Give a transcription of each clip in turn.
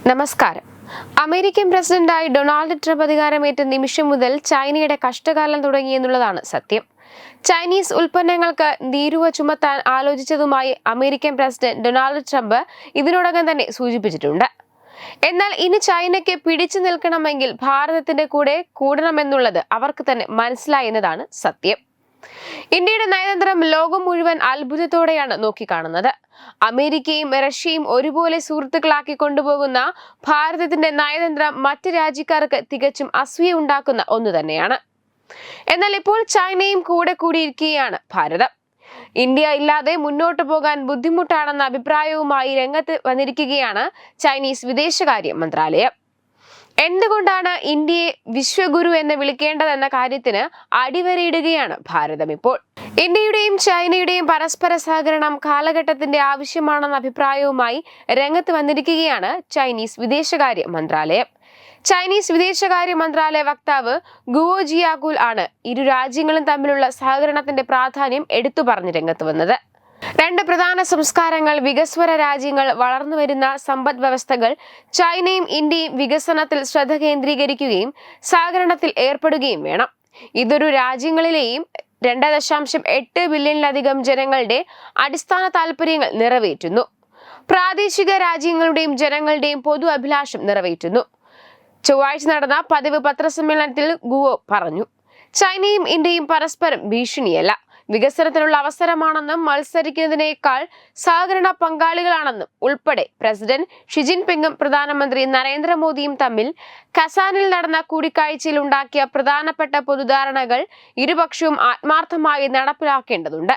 നമസ്കാരം. അമേരിക്കൻ പ്രസിഡന്റായി Donald Trump അധികാരമേറ്റ നിമിഷം മുതൽ ചൈനയുടെ കഷ്ടകാലം തുടങ്ങിയെന്നുള്ളതാണ് സത്യം. ചൈനീസ് ഉൽപ്പന്നങ്ങൾക്ക് തീരുവ ചുമത്താൻ ആലോചിച്ചതുമായി അമേരിക്കൻ പ്രസിഡന്റ് ഡൊണാൾഡ് ട്രംപ് ഇതിനോടകം തന്നെ സൂചിപ്പിച്ചിട്ടുണ്ട്. എന്നാൽ ഇനി ചൈനയ്ക്ക് പിടിച്ചു നിൽക്കണമെങ്കിൽ ഭാരതത്തിന്റെ കൂടെ കൂടണമെന്നുള്ളത് അവർക്ക് തന്നെ മനസ്സിലായി എന്നതാണ് സത്യം. ഇന്ത്യയുടെ നയതന്ത്രം ലോകം മുഴുവൻ അത്ഭുതത്തോടെയാണ് നോക്കിക്കാണുന്നത്. അമേരിക്കയും റഷ്യയും ഒരുപോലെ സുഹൃത്തുക്കളാക്കി കൊണ്ടുപോകുന്ന ഭാരതത്തിന്റെ നയതന്ത്രം മറ്റ് രാജ്യക്കാർക്ക് തികച്ചും അസൂയ ഉണ്ടാക്കുന്ന ഒന്നു തന്നെയാണ്. എന്നാൽ ഇപ്പോൾ ചൈനയും കൂടെ കൂടിയിരിക്കുകയാണ് ഭാരതം. ഇന്ത്യ ഇല്ലാതെ മുന്നോട്ടു പോകാൻ ബുദ്ധിമുട്ടാണെന്ന അഭിപ്രായവുമായി രംഗത്ത് വന്നിരിക്കുകയാണ് ചൈനീസ് വിദേശകാര്യ മന്ത്രാലയം. എന്തുകൊണ്ടാണ് ഇന്ത്യയെ വിശ്വഗുരു എന്ന് വിളിക്കേണ്ടതെന്ന കാര്യത്തിന് അടിവരയിടുകയാണ് ഭാരതം ഇപ്പോൾ. ഇന്ത്യയുടെയും ചൈനയുടെയും പരസ്പര സഹകരണം കാലഘട്ടത്തിന്റെ ആവശ്യമാണെന്ന അഭിപ്രായവുമായി രംഗത്ത് വന്നിരിക്കുകയാണ് ചൈനീസ് വിദേശകാര്യ മന്ത്രാലയം. ചൈനീസ് വിദേശകാര്യ മന്ത്രാലയ വക്താവ് ഗുവോ ജിയാകുൽ ആണ് ഇരു രാജ്യങ്ങളും തമ്മിലുള്ള സഹകരണത്തിന്റെ പ്രാധാന്യം എടുത്തു പറഞ്ഞ് രംഗത്ത് വന്നത്. രണ്ട് പ്രധാന സംസ്കാരങ്ങൾ, വികസ്വര രാജ്യങ്ങൾ, വളർന്നുവരുന്ന സമ്പദ് വ്യവസ്ഥകൾ, ചൈനയും ഇന്ത്യയും വികസനത്തിൽ ശ്രദ്ധ കേന്ദ്രീകരിക്കുകയും സഹകരണത്തിൽ ഏർപ്പെടുകയും വേണം. ഇതൊരു രാജ്യങ്ങളിലെയും 2.8 ബില്യണിലധികം ജനങ്ങളുടെ അടിസ്ഥാന താൽപര്യങ്ങൾ നിറവേറ്റുന്നു. പ്രാദേശിക രാജ്യങ്ങളുടെയും ജനങ്ങളുടെയും പൊതു അഭിലാഷം നിറവേറ്റുന്നു. ചൊവ്വാഴ്ച നടന്ന പതിവ് പത്രസമ്മേളനത്തിൽ ഗുവോ പറഞ്ഞു. ചൈനയും ഇന്ത്യയും പരസ്പരം ഭീഷണിയല്ല, വികസനത്തിനുള്ള അവസരമാണെന്നും മത്സരിക്കുന്നതിനേക്കാൾ സഹകരണ പങ്കാളികളാണെന്നും ഉൾപ്പെടെ പ്രസിഡന്റ് ഷി ജിൻപിങ്ങും പ്രധാനമന്ത്രി നരേന്ദ്രമോദിയും തമ്മിൽ കസാനിൽ നടന്ന കൂടിക്കാഴ്ചയിൽ ഉണ്ടാക്കിയ പ്രധാനപ്പെട്ട പൊതുധാരണകൾ ഇരുപക്ഷവും ആത്മാർത്ഥമായി നടപ്പിലാക്കേണ്ടതുണ്ട്.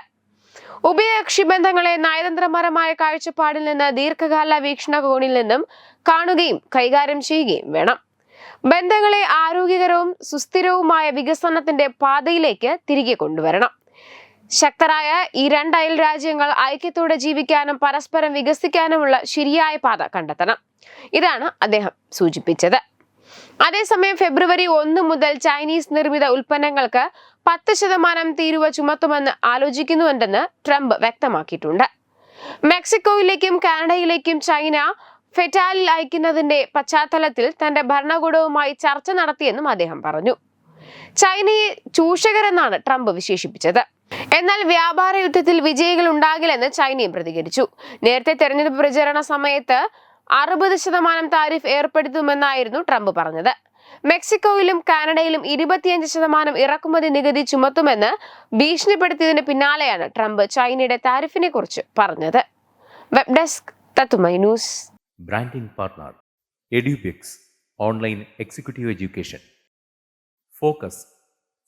ഉഭയകക്ഷി ബന്ധങ്ങളെ നയതന്ത്രപരമായ കാഴ്ചപ്പാടിൽ നിന്ന് ദീർഘകാല വീക്ഷണകോണിൽ നിന്നും കാണുകയും കൈകാര്യം ചെയ്യുകയും വേണം. ബന്ധങ്ങളെ ആരോഗ്യകരവും സുസ്ഥിരവുമായ വികസനത്തിന്റെ പാതയിലേക്ക് തിരികെ കൊണ്ടുവരണം. ശക്തരായ ഈ രണ്ട് അയൽ രാജ്യങ്ങൾ ഐക്യത്തോടെ ജീവിക്കാനും പരസ്പരം വികസിക്കാനുമുള്ള ശരിയായ പാത കണ്ടെത്തണം. ഇതാണ് അദ്ദേഹം സൂചിപ്പിച്ചത്. അതേസമയം ഫെബ്രുവരി 1 മുതൽ ചൈനീസ് നിർമ്മിത ഉൽപ്പന്നങ്ങൾക്ക് 10% തീരുവ ചുമത്തുമെന്ന് ആലോചിക്കുന്നുണ്ടെന്ന് ട്രംപ് വ്യക്തമാക്കിയിട്ടുണ്ട്. മെക്സിക്കോയിലേക്കും കാനഡയിലേക്കും ചൈന ഫെറ്റാലിൽ അയക്കുന്നതിന്റെ പശ്ചാത്തലത്തിൽ തന്റെ ഭരണകൂടവുമായി ചർച്ച നടത്തിയെന്നും അദ്ദേഹം പറഞ്ഞു. ചൈനയെ ചൂഷകരെന്നാണ് ട്രംപ് വിശേഷിപ്പിച്ചത്. എന്നാൽ വ്യാപാര യുദ്ധത്തിൽ വിജയികൾ ഉണ്ടാകില്ലെന്ന് ചൈനയും പ്രതികരിച്ചു. നേരത്തെ തെരഞ്ഞെടുപ്പ് പ്രചരണ സമയത്ത് 60% താരിഫ് ഏർപ്പെടുത്തുമെന്നായിരുന്നു ട്രംപ് പറഞ്ഞത്. മെക്സിക്കോയിലും കാനഡയിലും 25% ഇറക്കുമതി നികുതി ചുമത്തുമെന്ന് ഭീഷണിപ്പെടുത്തിയതിന് പിന്നാലെയാണ് ട്രംപ് ചൈനയുടെ താരിഫിനെ കുറിച്ച് പറഞ്ഞത്. വെബ് ഡെസ്ക് തത്തുമൈ news. Branding partner Edubix online executive education, focus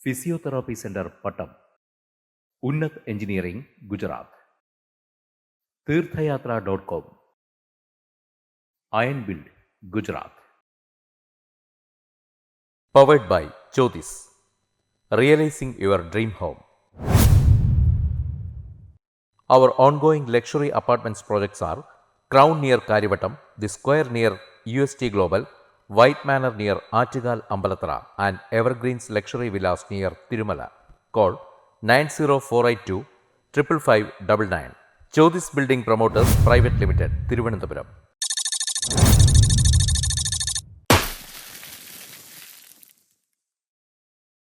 physiotherapy centre Pattom, Unnath engineering Gujarat, തീർത്ഥയാത്ര.com, iron build Gujarat. Powered by Jyothis, realising your dream home. Our ongoing luxury apartments projects are Crown near Karivattam, The Square near UST Global, White Manor near Achigal Ambalathara, and Evergreens Luxury Villas near Tirumala. Call 90482 55599. Jyothis Building Promoters Private Limited, Thiruvananthapuram.